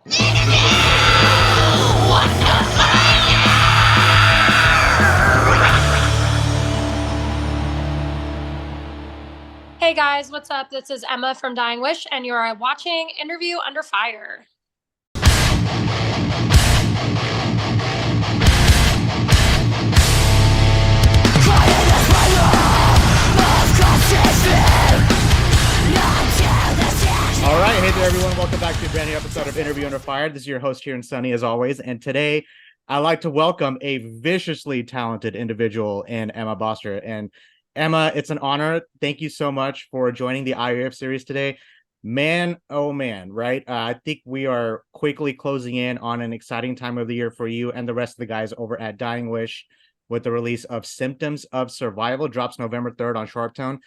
Hey guys, what's up? This is Emma from Dying Wish, and you are watching Interview Under Fire. All right, hey there, everyone. Welcome back to a brand new episode of Interview Under Fire. This is your host here in Sunny, as always. And today, I'd like to welcome a viciously talented individual in Emma Boster. And Emma, it's an honor. Thank you so much for joining the IRF series today. Man, oh man, right? I think we are quickly closing in on an exciting time of the year for you and the rest of the guys over at Dying Wish with the release of Symptoms of Survival. Drops November 3rd on Sharptone.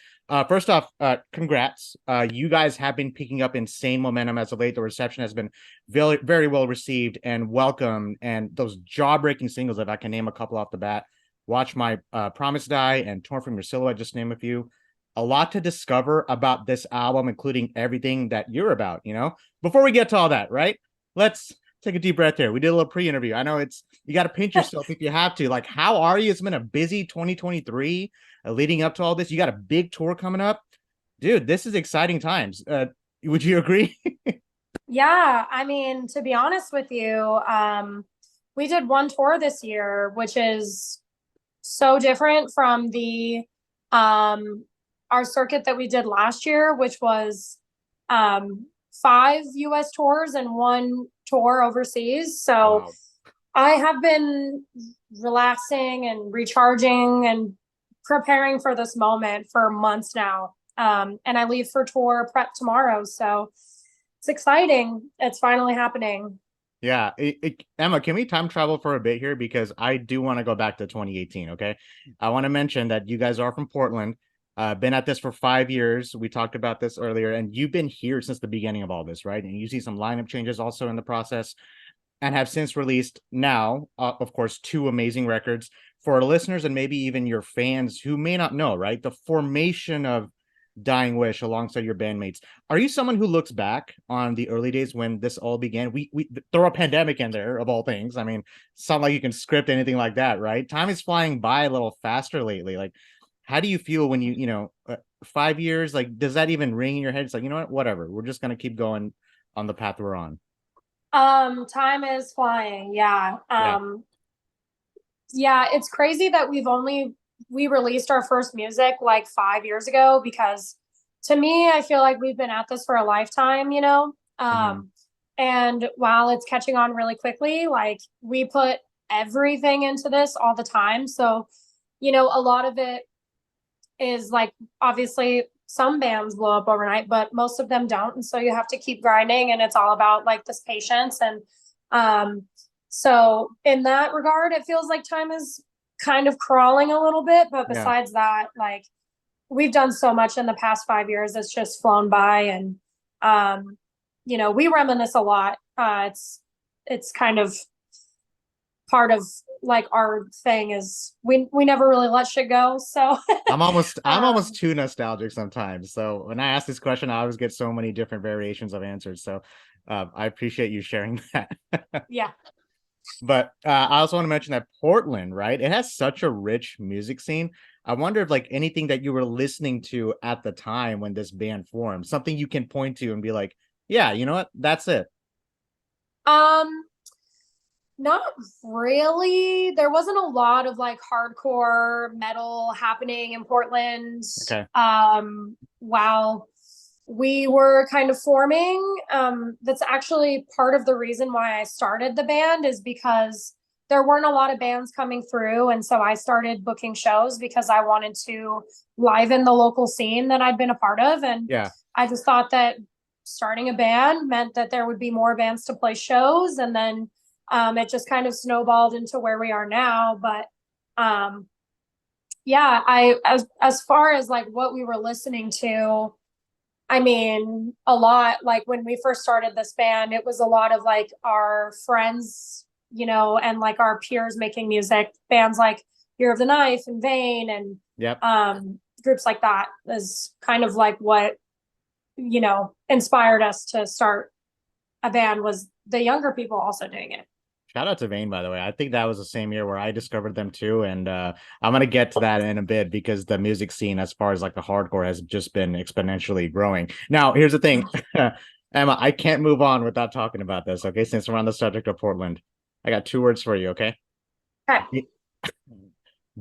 First off, congrats. You guys have been picking up insane momentum as of late. The reception has been very, very well received and welcomed. And those jaw-breaking singles, if I can name a couple off the bat, Watch My Promise Die and Torn From Your Silhouette, just name a few. A lot to discover about this album, including everything that you're about, you know? Before we get to all that, right? Let's take a deep breath here. We did a little pre-interview. I know you got to pinch yourself if you have to. Like, how are you? It's been a busy 2023 leading up to all this. You got a big tour coming up. Dude, this is exciting times. Would you agree? Yeah, I mean, to be honest with you, we did one tour this year, which is so different from the our circuit that we did last year, which was 5 US tours and 1 tour overseas. So Wow. I have been relaxing and recharging and preparing for this moment for months now. And I leave for tour prep tomorrow. So it's exciting. It's finally happening. Yeah. Emma, can we time travel for a bit here? Because I do want to go back to 2018. Okay. I want to mention that you guys are from Portland. Been at this for 5 years. We talked about this earlier, and you've been here since the beginning of all this, right? And you see some lineup changes also in the process, and have since released now, of course, 2 amazing records. For our listeners and maybe even your fans who may not know, right? The formation of Dying Wish alongside your bandmates. Are you someone who looks back on the early days when this all began? We throw a pandemic in there of all things. I mean, it's not like you can script anything like that, right? Time is flying by a little faster lately. Like, how do you feel when you know 5 years? Like, does that even ring in your head? It's like, you know what, whatever. We're just gonna keep going on the path we're on. Time is flying. Yeah. Yeah. Yeah, it's crazy that we released our first music like 5 years ago, because to me, I feel like we've been at this for a lifetime, you know? Mhm. And while it's catching on really quickly, like we put everything into this all the time. So, you know, a lot of it is like, obviously some bands blow up overnight, but most of them don't. And so you have to keep grinding, and it's all about like this patience. And so in that regard, it feels like time is kind of crawling a little bit. But Yeah. besides that, like we've done so much in the past 5 years, it's just flown by. And you know, we reminisce a lot. It's kind of part of like our thing is we never really let shit go. So I'm almost um too nostalgic sometimes. So when I ask this question, I always get so many different variations of answers. So I appreciate you sharing that. yeah. But I also want to mention that Portland, right? It has such a rich music scene. I wonder if like anything that you were listening to at the time when this band formed, something you can point to and be like, yeah, you know what? That's it. Um Not really. There wasn't a lot of like hardcore metal happening in Portland. Okay. While we were kind of forming. That's actually part of the reason why I started the band, is because there weren't a lot of bands coming through. And so I started booking shows because I wanted to liven the local scene that I'd been a part of. And Yeah. I just thought that starting a band meant that there would be more bands to play shows. And then it just kind of snowballed into where we are now. But yeah, as far as like what we were listening to, I mean, a lot. Like when we first started this band, it was a lot of like our friends, you know, and like our peers making music. Bands like Year of the Knife and Vane and Yep. groups like that is kind of like what, you know, inspired us to start a band, was the younger people also doing it. Shout out to Vane, by the way. I think that was the same year where I discovered them too. And I'm gonna get to that in a bit because the music scene, as far as like the hardcore, has just been exponentially growing. Now, here's the thing, Emma, I can't move on without talking about this. Okay, since we're on the subject of Portland, I got 2 words for you. Okay, Okay.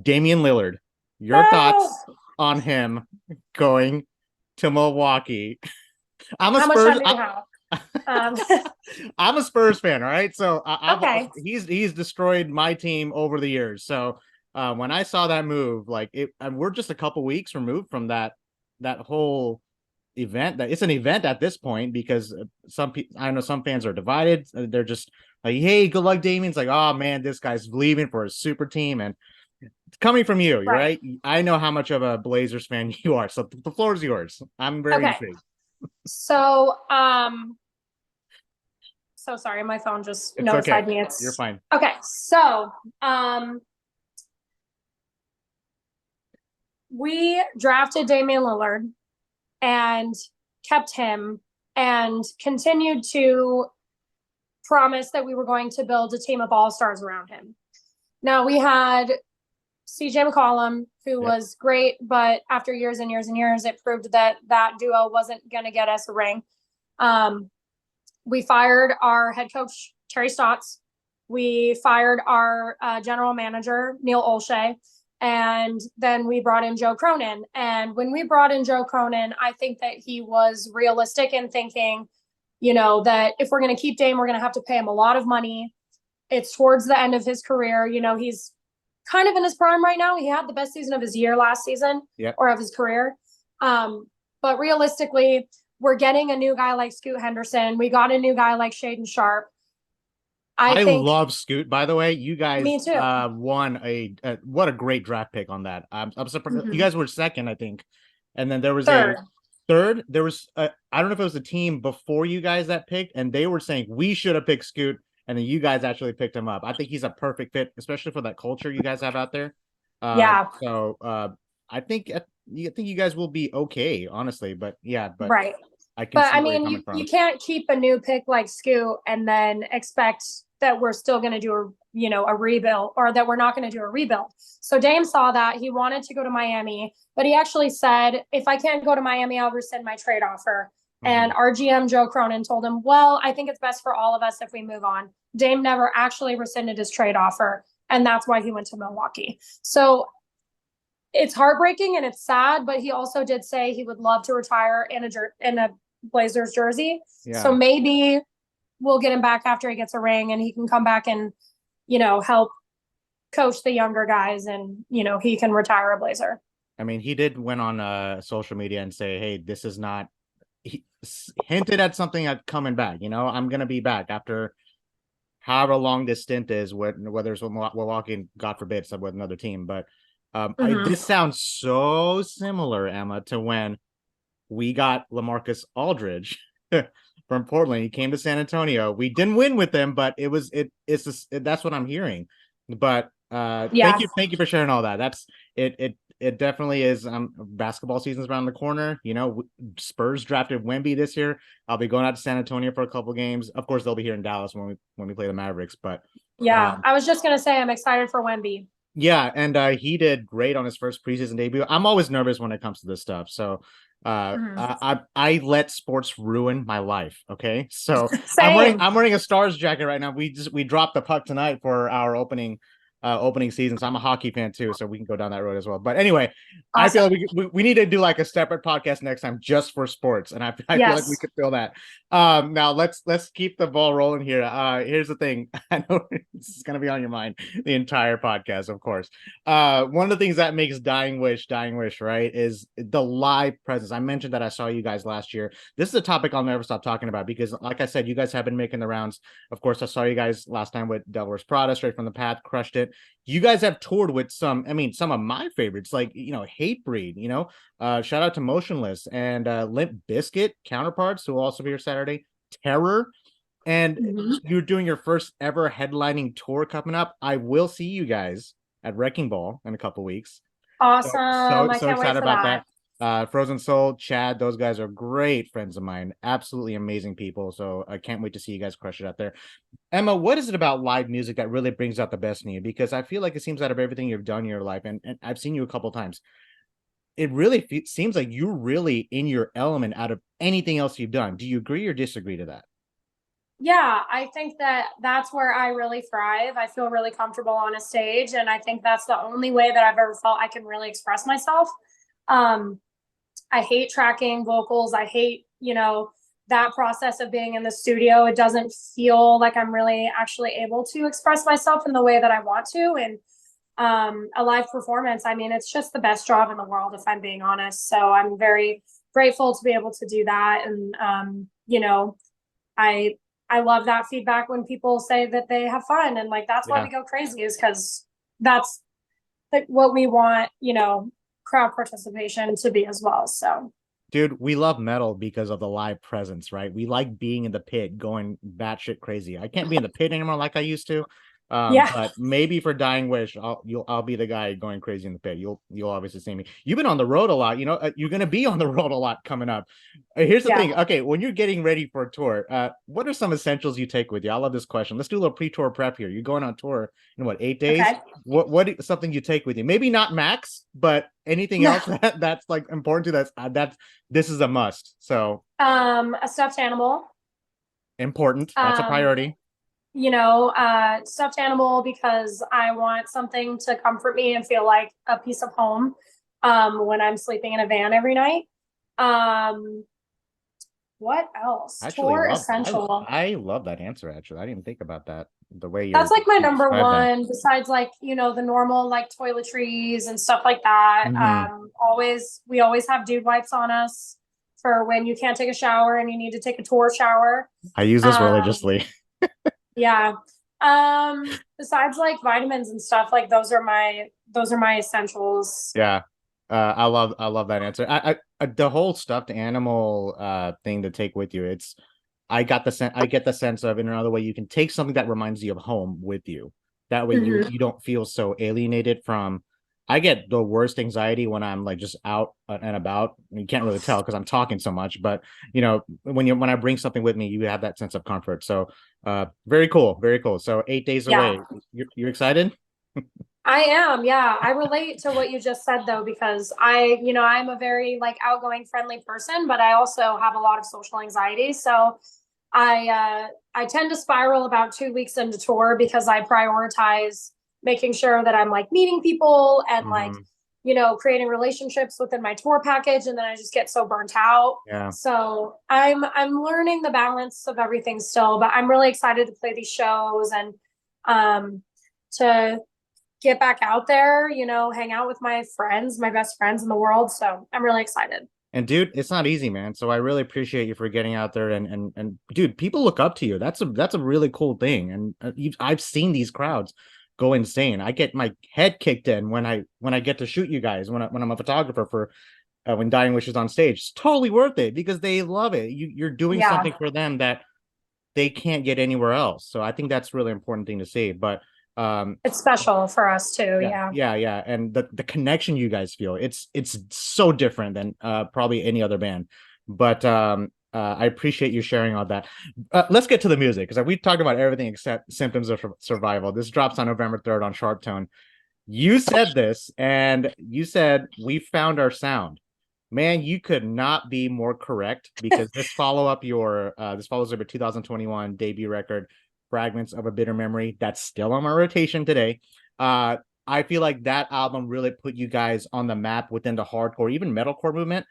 Damian Lillard. Your No! thoughts on him going to Milwaukee? I'm a How much Spurs. time do you have? I'm a Spurs fan, all right. So Okay. he's destroyed my team over the years. So when I saw that move, like and we're just a couple weeks removed from that whole event. That it's an event at this point because I know some fans are divided. They're just like, hey, good luck, Damian's like, oh man, this guy's leaving for a super team, and it's coming from you, right? I know how much of a Blazers fan you are, so the floor is yours. I'm very intrigued. So, so sorry, my phone just It's notified okay. me. You're fine. Okay. So, we drafted Damian Lillard and kept him and continued to promise that we were going to build a team of all-stars around him. Now, we had CJ McCollum, who was great, but after years and years and years, it proved that that duo wasn't going to get us a ring. We fired our head coach, Terry Stotts. We fired our general manager, Neil Olshey. And then we brought in Joe Cronin. And when we brought in Joe Cronin, I think that he was realistic in thinking, you know, that if we're going to keep Dame, we're going to have to pay him a lot of money. It's towards the end of his career. You know, he's kind of in his prime right now. He had the best season of his year last season or of his career. But realistically, we're getting a new guy like Scoot Henderson. We got a new guy like Shaden Sharp. I think, love Scoot, by the way. You guys me too. Won what a great draft pick on that. I'm surprised you guys were second, I think. And then there was third. There was I don't know if it was a team before you guys that picked, and they were saying we should have picked Scoot, and then you guys actually picked him up. I think he's a perfect fit, especially for that culture you guys have out there. So I think you guys will be okay, honestly. But right. I can see where you're you, coming from. You can't keep a new pick like Scoot and then expect that we're still going to do a rebuild, or that we're not going to do a rebuild. So Dame saw that. He wanted to go to Miami, but he actually said, if I can't go to Miami, I'll rescind my trade offer. And our GM, Joe Cronin, told him, well, I think it's best for all of us if we move on. Dame never actually rescinded his trade offer, and that's why he went to Milwaukee. So it's heartbreaking and it's sad, but he also did say he would love to retire in a Blazers jersey. So maybe we'll get him back after he gets a ring and he can come back and, help coach the younger guys, and, he can retire a Blazer. I mean, he did went on social media and say, hey, this is not, he hinted at something at coming back. I'm going to be back after however long this stint is, whether it's with Milwaukee, God forbid, with another team. But this sounds so similar, Emma, to when we got LaMarcus Aldridge from Portland. He came to San Antonio. We didn't win with them, but that's what I'm hearing. But thank you for sharing all that. That's it. It definitely is. Basketball season's around the corner. Spurs drafted Wemby this year. I'll be going out to San Antonio for a couple games. Of course, they'll be here in Dallas when we play the Mavericks. But I was just gonna say I'm excited for Wemby. Yeah, and he did great on his first preseason debut. I'm always nervous when it comes to this stuff, so I let sports ruin my life. Okay, so I'm wearing a Stars jacket right now. We dropped the puck tonight for our opening season. So I'm a hockey fan too, so we can go down that road as well. But anyway, awesome. I feel like we need to do like a separate podcast next time just for sports, and I feel like we could fill that. Now let's keep the ball rolling here. Here's the thing. I know this is gonna be on your mind the entire podcast, of course. One of the things that makes Dying Wish, right, is the live presence. I mentioned that I saw you guys last year. This is a topic I'll never stop talking about because, like I said, you guys have been making the rounds. Of course, I saw you guys last time with Devil Wears Prada, Straight from the Path, crushed it. You guys have toured with some of my favorites, like Hatebreed, shout out to Motionless and Limp Bizkit counterparts who will also be here Saturday, Terror, and you're doing your first ever headlining tour coming up. I will see you guys at Wrecking Ball in a couple weeks. Awesome. So excited about that. Frozen Soul, Chad, those guys are great friends of mine, absolutely amazing people. So I can't wait to see you guys crush it out there. Emma, what is it about live music that really brings out the best in you? Because I feel like it seems out of everything you've done in your life, and I've seen you a couple times, it really seems like you're really in your element out of anything else you've done. Do you agree or disagree to that? Yeah, I think that that's where I really thrive. I feel really comfortable on a stage, and I think that's the only way that I've ever felt I can really express myself. Um, I hate tracking vocals. I hate, that process of being in the studio. It doesn't feel like I'm really actually able to express myself in the way that I want to. And a live performance, I mean, it's just the best job in the world, if I'm being honest. So I'm very grateful to be able to do that. And, I I love that feedback when people say that they have fun, and like that's why Yeah. we go crazy, is because that's like what we want, crowd participation to be as well. So Dude, we love metal because of the live presence, right? We like being in the pit, going batshit crazy. I can't be in the pit anymore like I used to. yeah. But maybe for Dying Wish, I'll be the guy going crazy in the pit. You'll obviously see me. You've been on the road a lot, you're gonna be on the road a lot coming up. Here's the Yeah. thing. Okay, when you're getting ready for a tour, what are some essentials you take with you? I love this question. Let's do a little pre-tour prep here. You're going on tour in what, 8 days? Okay. What something you take with you? Maybe not Max, but anything No. else that's like important to that's this is a must. So A stuffed animal. important. That's a Um, priority. Stuffed animal because I want something to comfort me and feel like a piece of home when I'm sleeping in a van every night. Um, what else? Actually, Tour love essential. I love that answer. Actually, I didn't think about that. The way That's like my you number describe that. one, besides like, the normal like toiletries and stuff like that. Hmm. We always have dude wipes on us for when you can't take a shower and you need to take a tour shower. I use this Um, religiously. yeah. Besides like vitamins and stuff, like those are my essentials. Yeah. I love that answer. The whole stuffed animal thing to take with you. I get the sense of, in another way, you can take something that reminds you of home with you. That way you Mhm. you don't feel so alienated from. I get the worst anxiety when I'm like just out and about. You can't really tell because I'm talking so much, but when I bring something with me, you have that sense of comfort. So very cool, very cool. So 8 days Yeah. away. You're excited? I am, yeah. I relate to what you just said though, because I'm a very like outgoing, friendly person, but I also have a lot of social anxiety. So I tend to spiral about 2 weeks into tour because I prioritize making sure that I'm like meeting people and like, Hmm. creating relationships within my tour package, and then I just get so burnt out. Yeah. So I'm learning the balance of everything still, but I'm really excited to play these shows and to get back out there, hang out with my friends, my best friends in the world. So I'm really excited. And dude, it's not easy, man. So I really appreciate you for getting out there and dude, people look up to you. That's a really cool thing. And I've seen these crowds go insane. I get my head kicked in when I get to shoot you guys when I'm a photographer for when Dying Wish is on stage. It's totally worth it because they love it. You're doing Yeah, something for them that they can't get anywhere else. So I think that's a really important thing to see. But um, it's special for us too. yeah, Yeah. yeah, yeah. And the connection you guys feel, it's so different than probably any other band. But I appreciate you sharing all that. Let's get to the music because we talked about everything except Symptoms of Survival. This drops on November 3rd on Sharptone. You said this, and you said we found our sound. Man, you could not be more correct because this follows up your 2021 debut record, Fragments of a Bitter Memory. That's still on my rotation today. Uh, I feel like that album really put you guys on the map within the hardcore, even metalcore movement.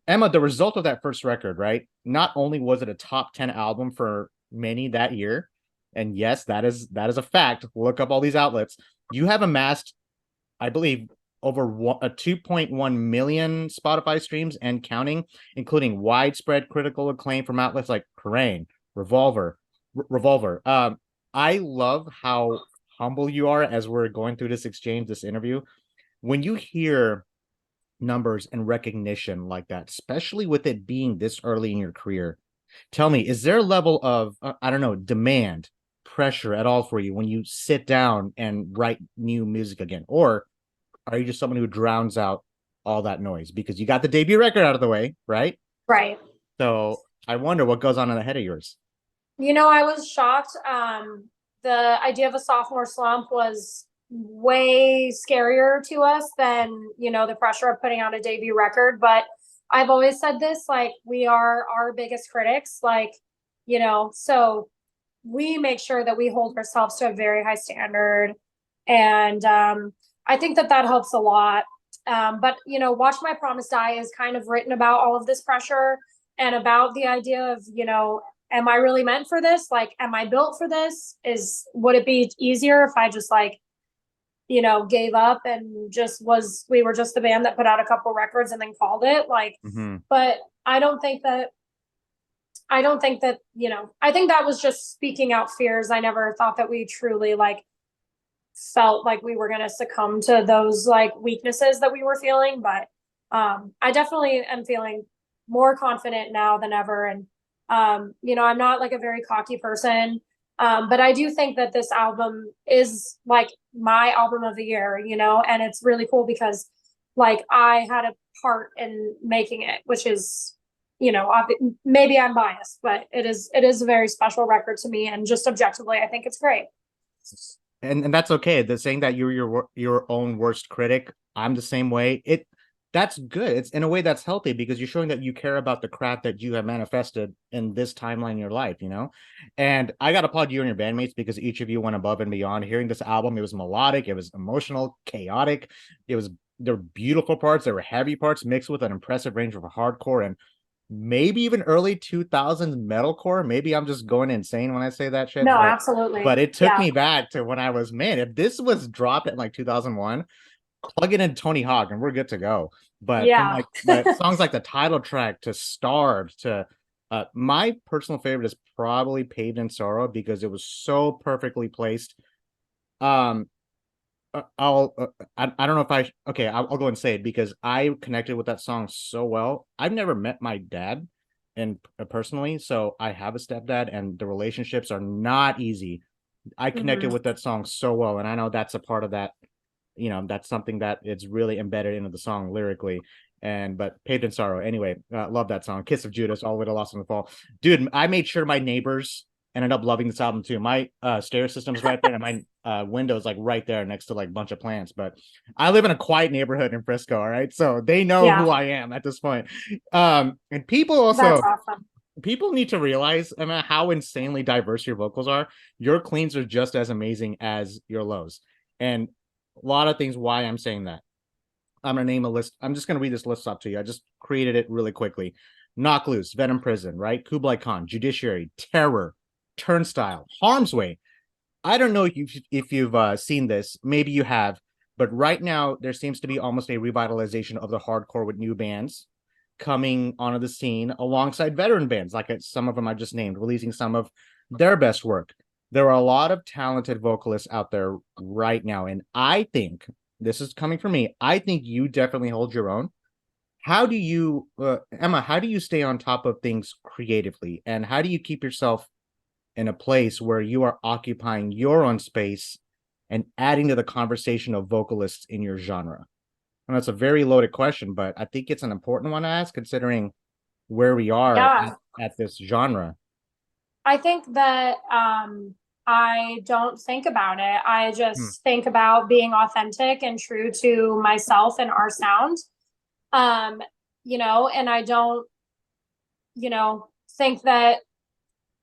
Emma, the result of that first record, right? Not only was it a top 10 album for many that year, and yes, that is a fact. Look up all these outlets. You have amassed, I believe, over 2.1 million Spotify streams and counting, including widespread critical acclaim from outlets like Kerrang, Revolver. I love how humble you are as we're going through this exchange, this interview. When you hear numbers and recognition like that, especially with it being this early in your career, tell me, is there a level of, I don't know, demand, pressure at all for you when you sit down and write new music again? Or are you just someone who drowns out all that noise? Because you got the debut record out of the way, right? Right. So I wonder what goes on in the head of yours. I was shocked. The idea of a sophomore slump was way scarier to us than, the pressure of putting out a debut record. But I've always said this, like, we are our biggest critics, like, so we make sure that we hold ourselves to a very high standard. And I think that that helps a lot. But, Watch My Promise Die is kind of written about all of this pressure and about the idea of, am I really meant for this? Like, am I built for this? Would it be easier if I just like, gave up and we were just the band that put out a couple records and then called it? Like, but I don't think that, I think that was just speaking out fears. I never thought that we truly like felt like we were going to succumb to those like weaknesses that we were feeling. But I definitely am feeling more confident now than ever. And I'm not like a very cocky person, but I do think that this album is like my album of the year, and it's really cool because like I had a part in making it, which is, maybe I'm biased, but it is a very special record to me, and just objectively, I think it's great. And that's okay. The saying that you're your own worst critic, I'm the same way. That's good. It's in a way that's healthy because you're showing that you care about the craft that you have manifested in this timeline in your life, And I got to applaud you and your bandmates because each of you went above and beyond. Hearing this album, it was melodic, it was emotional, chaotic. There were beautiful parts, there were heavy parts mixed with an impressive range of hardcore and maybe even early 2000s metalcore. Maybe I'm just going insane when I say that shit. No, absolutely. But it took me back to when I was, man, if this was dropped in like 2001, plug it in Tony Hawk and we're good to go. But but songs like the title track to Starved to my personal favorite is probably Paved in Sorrow because it was so perfectly placed. I don't know if I'll go and say it because I connected with that song so well. I've never met my dad and personally, so I have a stepdad and the relationships are not easy. I connected with that song so well, and I know that's a part of that. That's something that it's really embedded into the song lyrically. But Paved in Sorrow, anyway, love that song. Kiss of Judas, all the way to Lost in the Fall. Dude, I made sure my neighbors ended up loving this album too. My stair system's right there, and my window's like right there next to like a bunch of plants. But I live in a quiet neighborhood in Frisco, all right? So they know who I am at this point. And people also that's awesome. People need to realize, I mean, how insanely diverse your vocals are. Your cleans are just as amazing as your lows. And a lot of things why I'm saying that. I'm going to name a list. I'm just going to read this list up to you. I just created it really quickly. Knock Loose, Venom Prison, right? Kublai Khan, Judiciary, Terror, Turnstile, Harm's Way. I don't know if you've seen this. Maybe you have. But right now, there seems to be almost a revitalization of the hardcore with new bands coming onto the scene alongside veteran bands, like some of them I just named, releasing some of their best work. There are a lot of talented vocalists out there right now. And I think, this is coming from me, I think you definitely hold your own. How do you, Emma, how do you stay on top of things creatively? And how do you keep yourself in a place where you are occupying your own space and adding to the conversation of vocalists in your genre? And that's a very loaded question, but I think it's an important one to ask considering where we are at this genre. I think that I don't think about it. I just think about being authentic and true to myself and our sound. And I don't, think that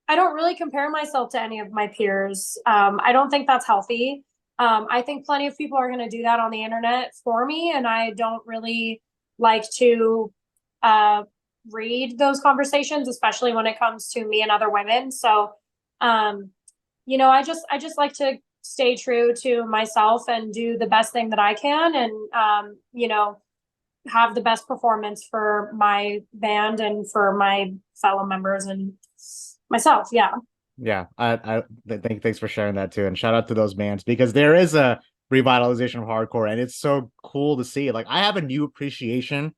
I don't really compare myself to any of my peers. I don't think that's healthy. I think plenty of people are going to do that on the internet for me, and I don't really like to read those conversations, especially when it comes to me and other women. So, I just like to stay true to myself and do the best thing that I can, and have the best performance for my band and for my fellow members and myself. Yeah, I thanks for sharing that too, and shout out to those bands because there is a revitalization of hardcore, and it's so cool to see. Like, I have a new appreciation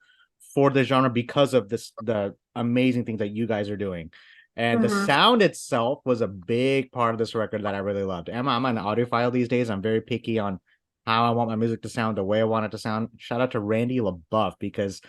for the genre because of the amazing things that you guys are doing, and the sound itself was a big part of this record that I really loved. I'm an audiophile these days. I'm very picky on how I want my music to sound, the way I want it to sound. Shout out to Randy LaBeouf, because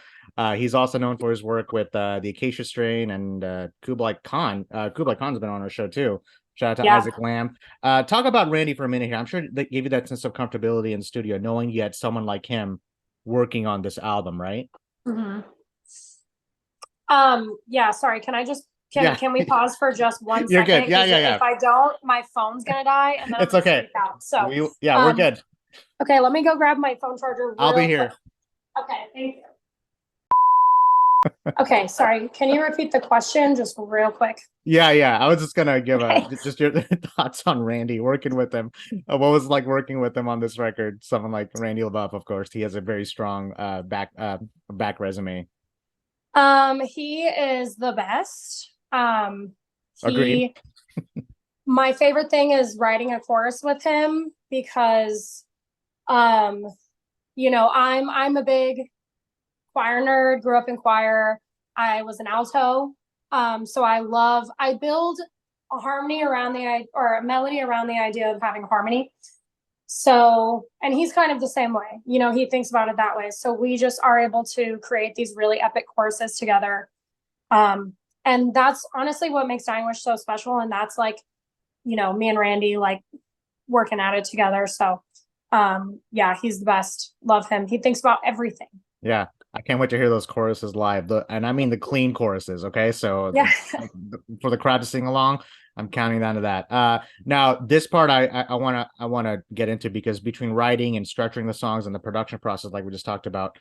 he's also known for his work with the Acacia Strain and Kublai Khan. Kublai Khan's been on our show too. Shout out to Yeah. Isaac Lamb. Talk about Randy for a minute here. I'm sure that gave you that sense of comfortability in the studio, knowing you had someone like him working on this album, right? Hmm. Yeah, sorry. Can I just Yeah, can we pause for just one you're good. second? Yeah, Because yeah, yeah. if I don't, my phone's gonna die and then I'm It's gonna okay. freak out. So We're um good. okay, let me go grab my phone charger I'll be real quick. here. Okay, thank you. Okay, sorry. Can you repeat the question just real quick? Yeah, yeah. I was just gonna give Okay. just your thoughts on Randy working with him. What was it like working with him on this record? Someone like Randy LaBeouf, of course. He has a very strong back resume. He is the best. Agreed. He My favorite thing is writing a chorus with him because um I'm a big choir nerd, grew up in choir. I was an alto. So I build a harmony around or a melody around the idea of having harmony. So, and he's kind of the same way, he thinks about it that way. So we just are able to create these really epic choruses together. And that's honestly what makes Dying Wish so special. And that's like, me and Randy like working at it together. So, yeah, he's the best. Love him. He thinks about everything. Yeah. I can't wait to hear those choruses live. And I mean the clean choruses, okay? So Yeah. for the crowd to sing along, I'm counting down to that. Now this part I wanna get into, because between writing and structuring the songs and the production process, like we just talked about,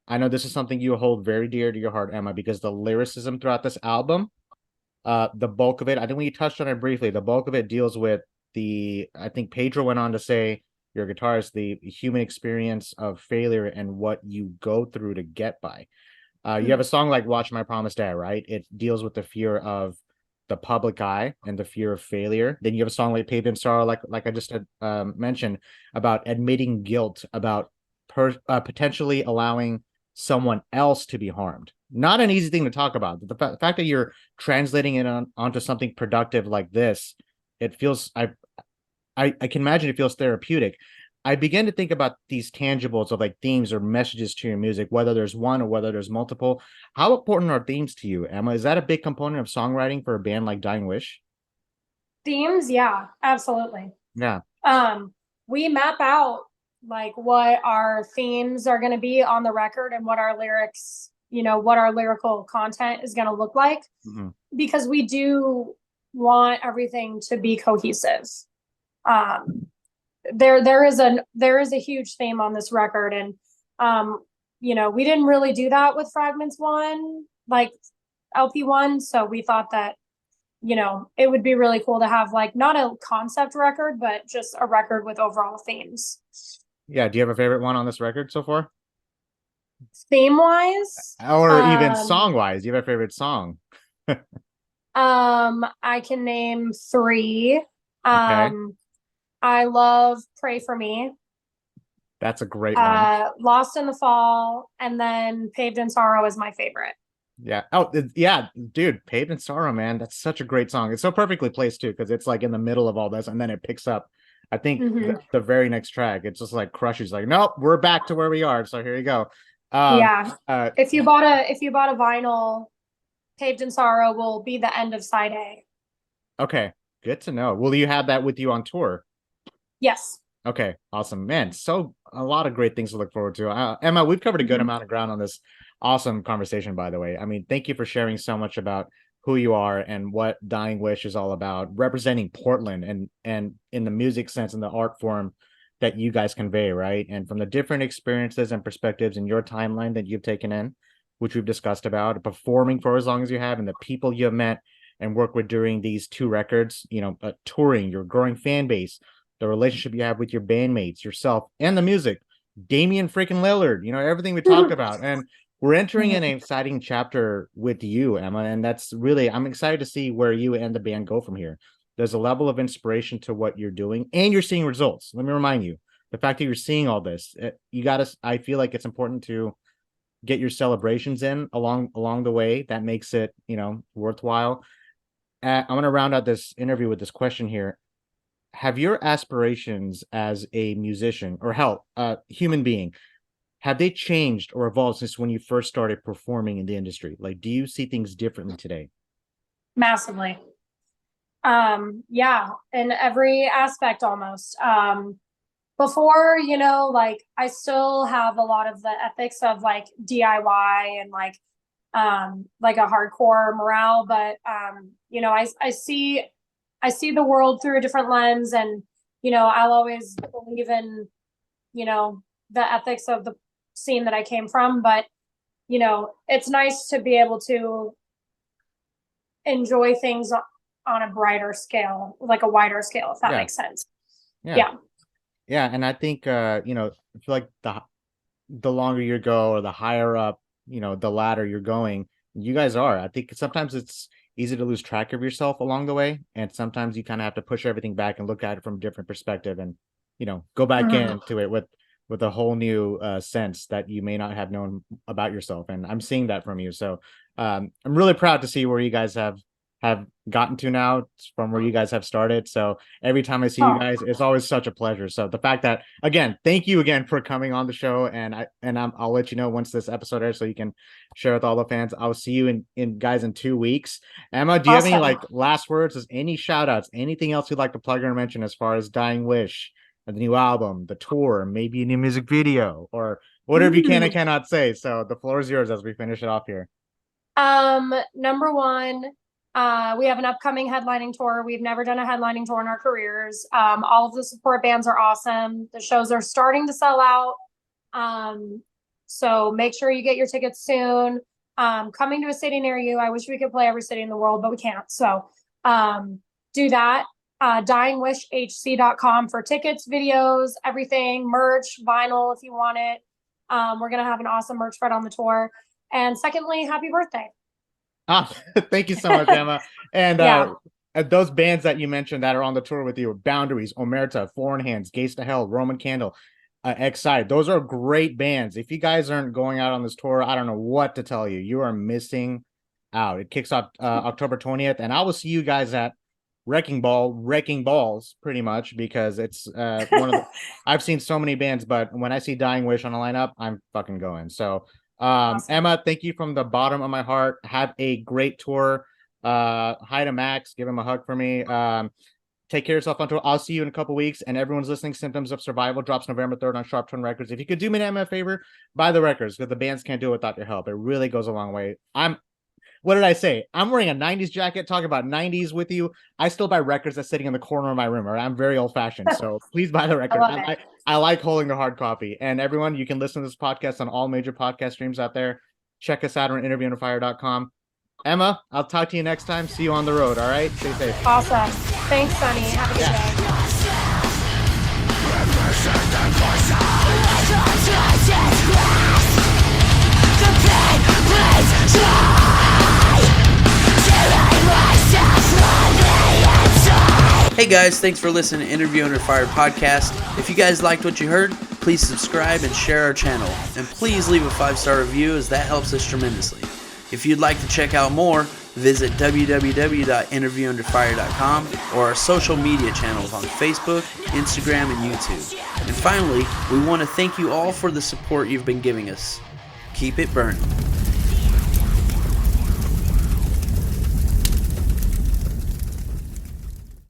I know this is something you hold very dear to your heart, Emma, because the lyricism throughout this album, the bulk of it, I think we touched on it briefly, the bulk of it deals with I think Pedro went on to say, your guitarist, the human experience of failure and what you go through to get by. You have a song like Watch My Promise Die, right? It deals with the fear of the public eye and the fear of failure. Then you have a song like Paved in Sorrow, like I just had mentioned, about admitting guilt, about potentially allowing someone else to be harmed. Not an easy thing to talk about. The fact that you're translating it onto something productive like this, it feels, I can imagine it feels therapeutic. I begin to think about these tangibles of like themes or messages to your music, whether there's one or whether there's multiple. How important are themes to you, Emma? Is that a big component of songwriting for a band like Dying Wish? Themes, yeah, absolutely. Yeah. We map out like what our themes are going to be on the record and what our lyrics, what our lyrical content is going to look like, because we do want everything to be cohesive. There is a huge theme on this record, and we didn't really do that with Fragments One, like LP One, so we thought that it would be really cool to have like not a concept record, but just a record with overall themes. Yeah. Do you have a favorite one on this record so far? Theme wise, Or even song wise, do you have a favorite song? I can name three. Okay. I love Pray for Me. That's a great one. Lost in the Fall, and then Paved in Sorrow is my favorite. Yeah. Oh, yeah, dude. Paved in Sorrow, man. That's such a great song. It's so perfectly placed too, because it's like in the middle of all this, and then it picks up. I think the very next track, it's just like crushes. Like, nope, we're back to where we are. So here you go. Yeah. If you bought a vinyl, Paved in Sorrow will be the end of side A. Okay, good to know. Will you have that with you on tour? Yes. Okay, awesome, man. So a lot of great things to look forward to. Emma, we've covered a good amount of ground on this awesome conversation, by the way. I mean, thank you for sharing so much about who you are and what Dying Wish is all about, representing Portland and in the music sense and the art form that you guys convey, right? And from the different experiences and perspectives in your timeline that you've taken in, which we've discussed about, performing for as long as you have, and the people you have met and worked with during these two records, touring, your growing fan base, the relationship you have with your bandmates, yourself, and the music. Damian freaking Lillard, everything we talked about. And we're entering an exciting chapter with you, Emma. And that's really, I'm excited to see where you and the band go from here. There's a level of inspiration to what you're doing, and you're seeing results. Let me remind you, the fact that you're seeing all this, I feel like it's important to get your celebrations in along the way. That makes it, worthwhile. I'm going to round out this interview with this question here. have your aspirations as a musician or hell, human being, have they changed or evolved since when you first started performing in the industry? Like, do you see things differently today? Massively. Yeah, in every aspect almost. Before, like I still have a lot of the ethics of like DIY and like a hardcore morale, but I see the world through a different lens, and I'll always believe in the ethics of the scene that I came from, but it's nice to be able to enjoy things on a brighter scale, like a wider scale, if that makes sense. Yeah, and I think I feel like the longer you go or the higher up, the ladder you're going, you guys are. I think sometimes it's easy to lose track of yourself along the way, and sometimes you kind of have to push everything back and look at it from a different perspective, and go back into it with a whole new sense that you may not have known about yourself. And I'm seeing that from you, so I'm really proud to see where you guys have gotten to now from where you guys have started. So every time I see you guys, it's always such a pleasure. So the fact that, again, thank you again for coming on the show, and I'll let you know once this episode airs so you can share with all the fans. I'll see you in 2 weeks. Emma, do you have any like last words? Is any shout outs, anything else you'd like to plug or mention as far as Dying Wish, the new album, the tour, maybe a new music video, or whatever you can and cannot say? So the floor is yours as we finish it off here. Number one, we have an upcoming headlining tour. We've never done a headlining tour in our careers. All of the support bands are awesome. The shows are starting to sell out. So make sure you get your tickets soon. Coming to a city near you. I wish we could play every city in the world, but we can't. So do that. dyingwishhc.com for tickets, videos, everything, merch, vinyl if you want it. We're going to have an awesome merch spread on the tour. And secondly, happy birthday. Thank you so much, Emma. And those bands that you mentioned that are on the tour with you, Boundaries, Omerta, Foreign Hands, Gates to Hell, Roman Candle, Excite. Those are great bands. If you guys aren't going out on this tour, I don't know what to tell you. You are missing out. It kicks off October 20th, and I will see you guys at Wrecking Balls, pretty much, because it's one of the I've seen so many bands, but when I see Dying Wish on the lineup, I'm fucking going. So awesome. Emma, thank you from the bottom of my heart. Have a great tour. Hi to Max, give him a hug for me. Take care of yourself on tour. I'll see you in a couple weeks. And everyone's listening, Symptoms of Survival drops November 3rd on Sharptone Records. If you could do me a favor, buy the records, because the bands can't do it without your help. It really goes a long way. What did I say? I'm wearing a 90s jacket, talking about 90s with you. I still buy records that's sitting in the corner of my room, or I'm very old fashioned. So please buy the record. I like holding the hard copy. And everyone, you can listen to this podcast on all major podcast streams out there. Check us out on interviewunderfire.com. Emma, I'll talk to you next time. See you on the road. All right. Stay safe. Awesome. Thanks, Sonny. Have a good day. Hey guys, thanks for listening to Interview Under Fire podcast. If you guys liked what you heard, please subscribe and share our channel. And please leave a 5-star review, as that helps us tremendously. If you'd like to check out more, visit www.interviewunderfire.com or our social media channels on Facebook, Instagram, and YouTube. And finally, we want to thank you all for the support you've been giving us. Keep it burning.